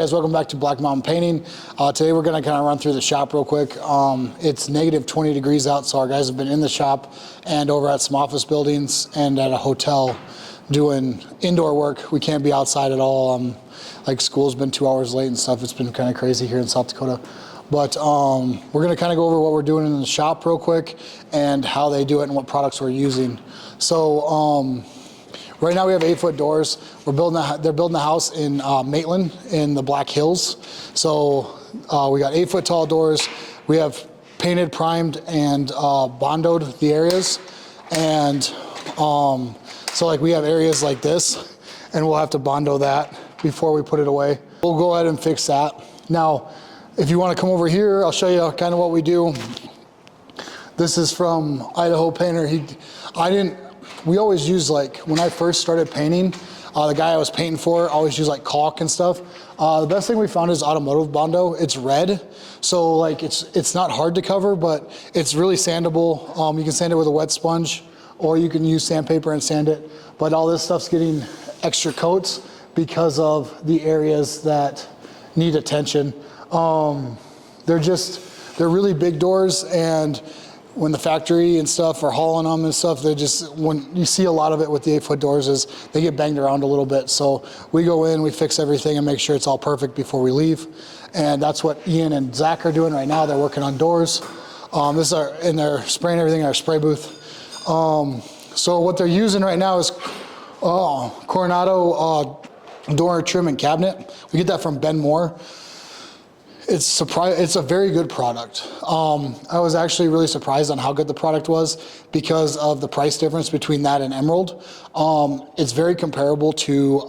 guys, welcome back to Black Mountain Painting. Today we're going to kind of run through the shop real quick. It's negative 20 degrees out, so our guys have been in the shop and over at some office buildings and at a hotel doing indoor work. We can't be outside at all. Like school's been 2 hours late and stuff. It's been kind of crazy here in South Dakota. But we're going to kind of go over what we're doing in the shop real quick and how they do it and what products we're using. So right now we have 8-foot doors. They're building a house in Maitland in the Black Hills. So we got 8-foot tall doors. We have painted, primed, and bondoed the areas. And so like we have areas like this, and we'll have to bondo that before we put it away. We'll go ahead and fix that. Now, if you want to come over here, I'll show you kind of what we do. This is from Idaho Painter. We always use, like, when I first started painting, the guy I was painting for always used like caulk and stuff. The best thing we found is automotive bondo. It's red, so like it's not hard to cover, but it's really sandable. You can sand it with a wet sponge, or you can use sandpaper and sand it. But all this stuff's getting extra coats because of the areas that need attention. They're really big doors, and when the factory and stuff are hauling them and stuff, when you see a lot of it with the 8-foot doors is they get banged around a little bit. So we go in, we fix everything and make sure it's all perfect before we leave. And that's what Ian and Zach are doing right now. They're working on doors. And they're spraying everything in our spray booth. So what they're using right now is Coronado door trim and cabinet. We get that from Ben Moore. It's a very good product. I was actually really surprised on how good the product was because of the price difference between that and Emerald. It's very comparable to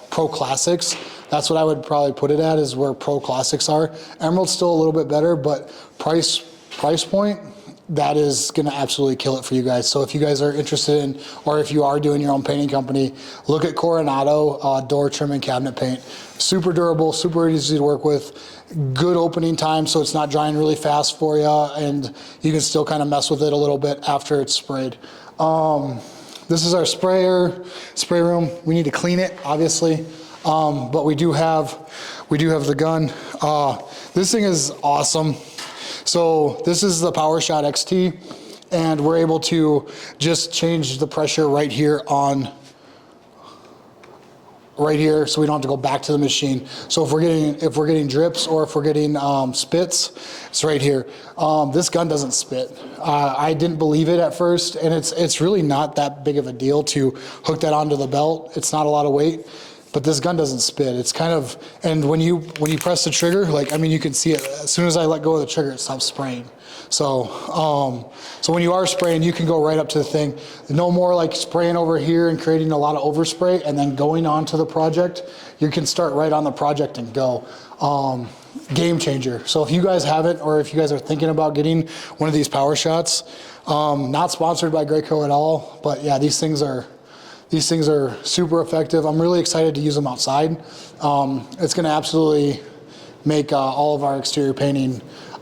Pro Classics. That's what I would probably put it at, is where Pro Classics are. Emerald's still a little bit better, but price point, that is gonna absolutely kill it for you guys. So if you guys are interested in, or if you are doing your own painting company, look at Coronado door trim and cabinet paint. Super durable, super easy to work with, good opening time, so it's not drying really fast for you, and you can still kind of mess with it a little bit after it's sprayed. This is our spray room. We need to clean it, obviously, but we do have the gun. This thing is awesome. So this is the PowerShot XT, and we're able to just change the pressure right here, so we don't have to go back to the machine. So if we're getting drips or if we're getting spits, it's right here. This gun doesn't spit. I didn't believe it at first, and it's really not that big of a deal to hook that onto the belt. It's not a lot of weight. But this gun doesn't spit. It's kind of, and when you press the trigger, you can see it. As soon as I let go of the trigger, it stops spraying. So when you are spraying, you can go right up to the thing. No more like spraying over here and creating a lot of overspray and then going on to the project. You can start right on the project and go. Game changer. So if you guys haven't, or if you guys are thinking about getting one of these PowerShots, not sponsored by Graco at all, but yeah, these things are super effective. I'm really excited to use them outside. It's going to absolutely make all of our exterior painting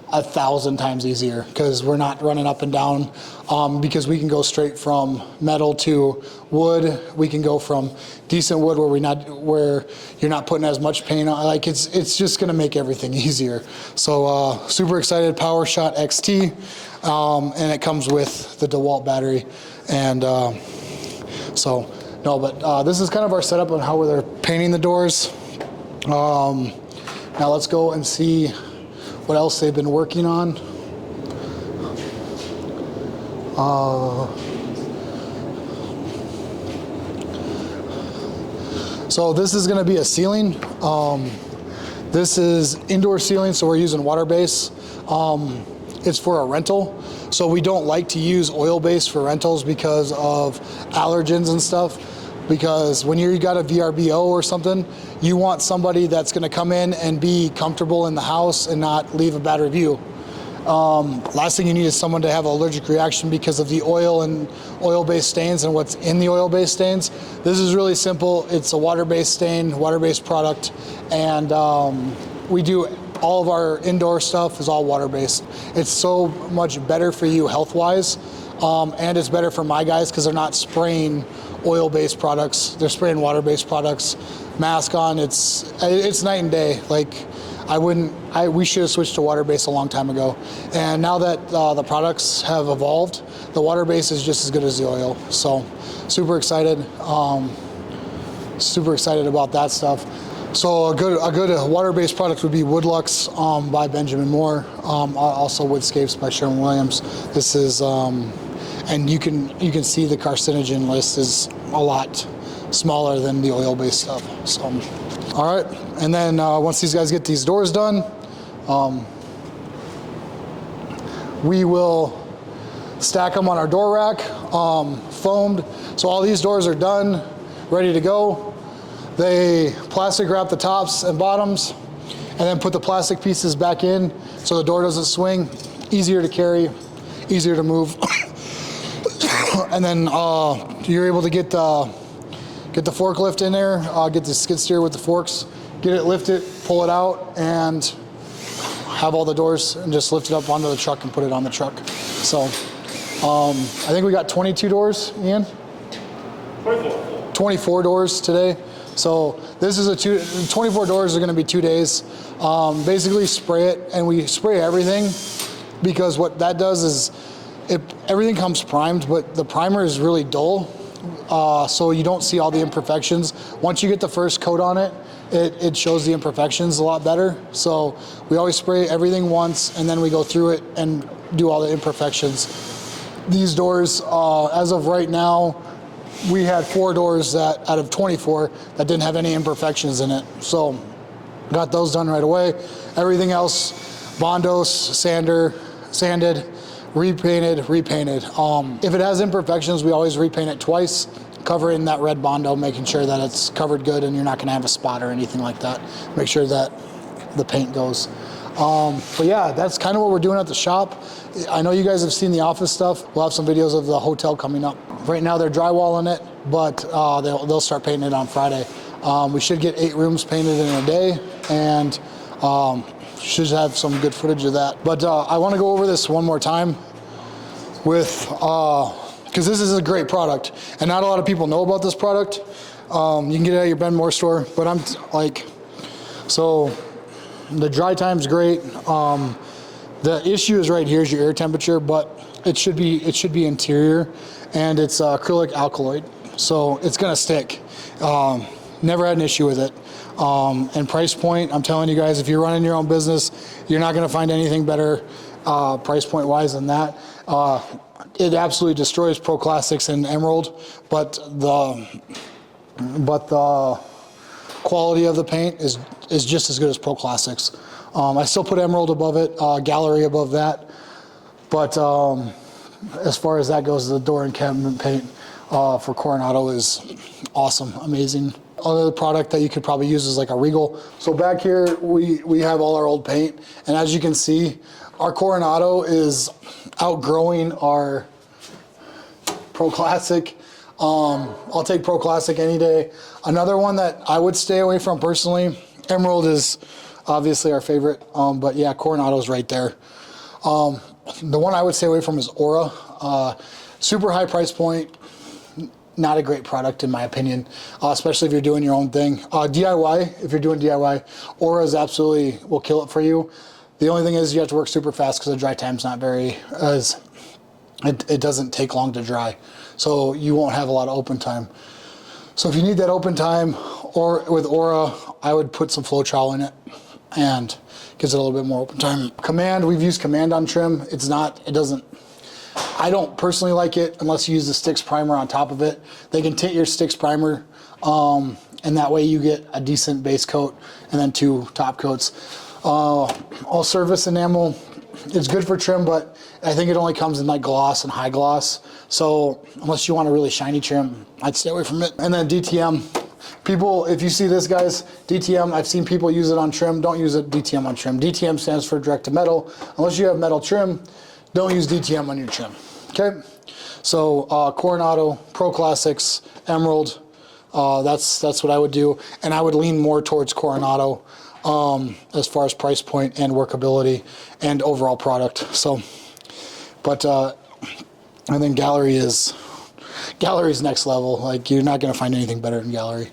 1,000 times easier, because we're not running up and down, because we can go straight from metal to wood. We can go from decent wood where you're not putting as much paint on. Like it's just going to make everything easier. So super excited. PowerShot XT, and it comes with the DeWalt battery, and this is kind of our setup on how they're painting the doors. Now let's go and see what else they've been working on. So this is going to be a ceiling. This is indoor ceiling, so we're using water base. It's for a rental. So we don't like to use oil base for rentals because of allergens and stuff. Because when you got a VRBO or something, you want somebody that's going to come in and be comfortable in the house and not leave a bad review. Last thing you need is someone to have an allergic reaction because of the oil and oil-based stains and what's in the oil-based stains. This is really simple. It's a water-based stain, water-based product, and we do all of our indoor stuff is all water-based. It's so much better for you health-wise. and it's better for my guys because they're not spraying oil-based products. They're spraying water-based products. Mask on, it's night and day. Like, we should have switched to water-based a long time ago. And now that the products have evolved, the water-based is just as good as the oil. So super excited. Super excited about that stuff. So a good water-based product would be Woodlux by Benjamin Moore, also Woodscapes by Sherwin-Williams. This is, and you can see the carcinogen list is a lot smaller than the oil-based stuff. So, all right, and then once these guys get these doors done, we will stack them on our door rack, foamed. So all these doors are done, ready to go. They plastic wrap the tops and bottoms and then put the plastic pieces back in so the door doesn't swing. Easier to carry, easier to move. And then you're able to get the forklift in there, get the skid steer with the forks, get it lifted, pull it out, and have all the doors and just lift it up onto the truck and put it on the truck. So I think we got 22 doors, Ian? 24 doors today. So this is 24 doors are gonna be 2 days. Basically spray it, and we spray everything because what that does is everything comes primed, but the primer is really dull. So you don't see all the imperfections. Once you get the first coat on it, it shows the imperfections a lot better. So we always spray everything once and then we go through it and do all the imperfections. These doors, as of right now, we had 4 doors that out of 24 that didn't have any imperfections in it. So got those done right away. Everything else, Bondos, sanded, repainted. If it has imperfections, we always repaint it twice, covering that red Bondo, making sure that it's covered good and you're not gonna have a spot or anything like that. Make sure that the paint goes. But yeah, that's kind of what we're doing at the shop. I know you guys have seen the office stuff. We'll have some videos of the hotel coming up. Right now they're drywalling it, but they'll start painting it on Friday. We should get 8 rooms painted in a day, and should have some good footage of that. But I want to go over this one more time with, because this is a great product, and not a lot of people know about this product. You can get it at your Ben Moore store, but I'm like, so the dry time's great. The issue is right here is your air temperature, but it should be interior, and it's acrylic alkaloid, so it's gonna stick. Never had an issue with it. And price point, I'm telling you guys, if you're running your own business, you're not gonna find anything better price point wise than that. It absolutely destroys Pro Classics and Emerald, but the quality of the paint is just as good as Pro Classics. I still put Emerald above it, Gallery above that, but as far as that goes, the door and cabinet paint for Coronado is awesome, amazing. Other product that you could probably use is like a Regal. So back here, we have all our old paint, and as you can see, our Coronado is outgrowing our Pro Classic. I'll take Pro Classic any day. Another one that I would stay away from personally, Emerald is obviously our favorite, but yeah, Coronado's right there. The one I would stay away from is Aura. Super high price point, not a great product in my opinion, especially if you're doing your own thing. DIY, if you're doing DIY, Aura is absolutely will kill it for you. The only thing is you have to work super fast because the dry time's not very, it doesn't take long to dry. So you won't have a lot of open time. So if you need that open time, or with Aura, I would put some flow trowel in it and gives it a little bit more open time. Command, we've used Command on trim. I don't personally like it unless you use the Stix primer on top of it. They can tint your Stix primer, and that way you get a decent base coat and then 2 top coats. All surface enamel, it's good for trim, but I think it only comes in like gloss and high gloss. So unless you want a really shiny trim, I'd stay away from it. And then DTM. People, if you see this, guys, DTM, I've seen people use it on trim. Don't use it DTM on trim. DTM stands for direct to metal. Unless you have metal trim, don't use DTM on your trim. Okay? So Coronado, Pro Classics, Emerald, that's what I would do. And I would lean more towards Coronado as far as price point and workability and overall product. So, but And then Gallery's next level. Like, you're not gonna find anything better than Gallery.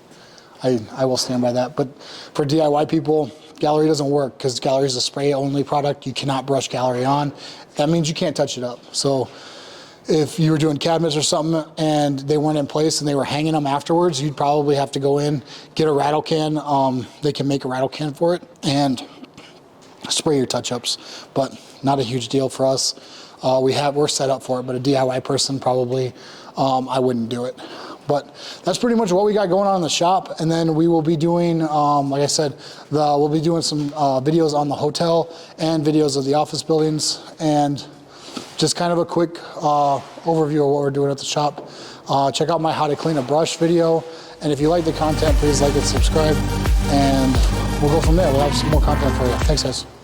I will stand by that. But for DIY people, Gallery doesn't work because Gallery is a spray only product. You cannot brush Gallery on. That means you can't touch it up. So if you were doing cabinets or something and they weren't in place and they were hanging them afterwards, you'd probably have to go in, get a rattle can. They can make a rattle can for it and spray your touch-ups, but not a huge deal for us. We're set up for it, but a DIY person probably, I wouldn't do it. But that's pretty much what we got going on in the shop. And then we will be doing, like I said, we'll be doing some videos on the hotel and videos of the office buildings, and just kind of a quick overview of what we're doing at the shop. Check out my how to clean a brush video. And if you like the content, please like and subscribe, and we'll go from there. We'll have some more content for you. Thanks, guys.